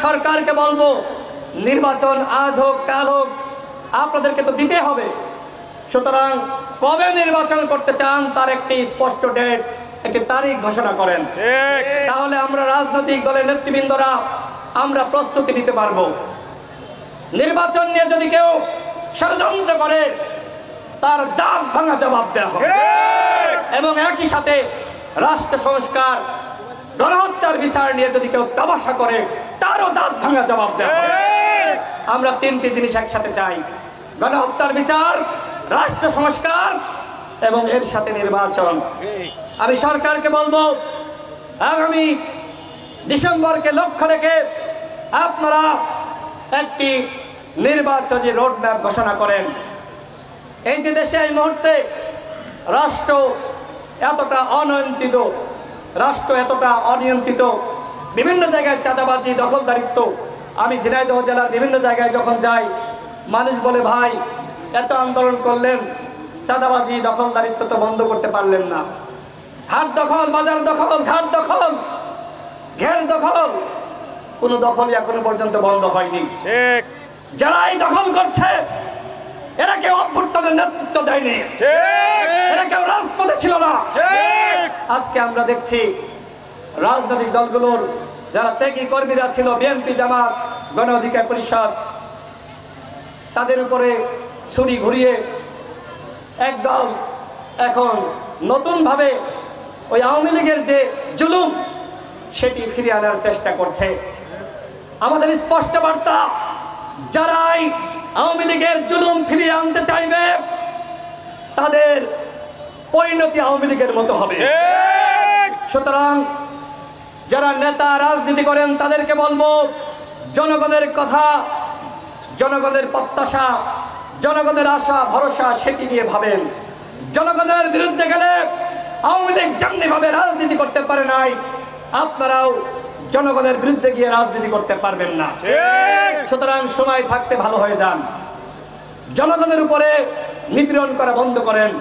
সরকারকে বলবো, নির্বাচন আজ হোক কাল হোক আপনাদেরকে তো দিতে হবে। সুতরাং কবে নির্বাচন করতে চান তার একটি স্পষ্ট ডেট, একটি তারিখ ঘোষণা করেন, তাহলে আমরা রাজনৈতিক দলের নেতৃবৃন্দরা আমরা প্রস্তুতি নিতে পারবো। নির্বাচন নিয়ে যদি কেউ ষড়যন্ত্র করে তার দাঁত ভাঙা জবাব দেওয়া হবে এবং একই সাথে রাষ্ট্র সংস্কার, গণহত্যার বিচার নিয়ে যদি কেউ তামাশা করে তারও দাঁত ভাঙা জবাব দেওয়া হবে। আমরা তিনটি জিনিস একসাথে চাই: গণহত্যার বিচার, রাষ্ট্র সংস্কার এবং এর সাথে নির্বাচন। আমি সরকারকে বলবো, আগামী ডিসেম্বরকে লক্ষ্য রেখে আপনারা একটি নির্বাচনী রোডম্যাপ ঘোষণা করেন। এই যে দেশে এই মুহূর্তে রাষ্ট্র এতটা অনিয়ন্ত্রিত, রাষ্ট্র এতটা অনিয়ন্ত্রিত, বিভিন্ন জায়গায় চাঁদাবাজি, দখলদারিত্ব। আমি ঝিনাইদহ জেলার বিভিন্ন জায়গায় যখন যাই, মানুষ বলে, ভাই এত আন্দোলন করলেন, চাঁদাবাজি দখলদারিত্ব তো বন্ধ করতে পারলেন না। হাট দখল, বাজার দখল, ঘাট দখল, ঘের দখল, কোনো দখলই এখনো পর্যন্ত বন্ধ হয়নি। ঠিক। যারা এই দখল করছে এরা কেউ অভ্যুত্থানের নেতৃত্ব দেয়নি, এরা কেউ রাজপথে ছিল না। আজকে আমরা দেখছি রাজনৈতিক দলগুলোর যারা ত্যাগী কর্মীরা ছিল, বিএনপি, জামাত, গণ অধিকার পরিষদ, তাদের উপরে ছুরি ঘুরিয়ে একদল এখন নতুনভাবে ওই আওয়ামী লীগের যে জুলুম সেটি ফিরিয়ে আনার চেষ্টা করছে। আমাদের স্পষ্ট বার্তা, যারাই আওয়ামী লীগের জুলুম ফিরিয়ে আনতে চাইবে তাদের পরিণতি আওয়ামী লীগের মতো হবে। সুতরাং যারা নেতা রাজনীতি করেন তাদেরকে বলবো, জনগণের কথা, জনগণের প্রত্যাশা, জনগণের আশা ভরসা সেটি নিয়ে ভাবেন। জনগণের বিরুদ্ধে গেলে আওয়ামী লীগ যেমনিভাবে রাজনীতি করতে পারে নাই, আপনারাও জনগণের বিরুদ্ধে গিয়ে রাজনীতি করতে পারবেন না। সুতরাং সময় থাকতে ভালো হয়ে যান, জনগণের উপরে নিপীড়ন করা বন্ধ করেন।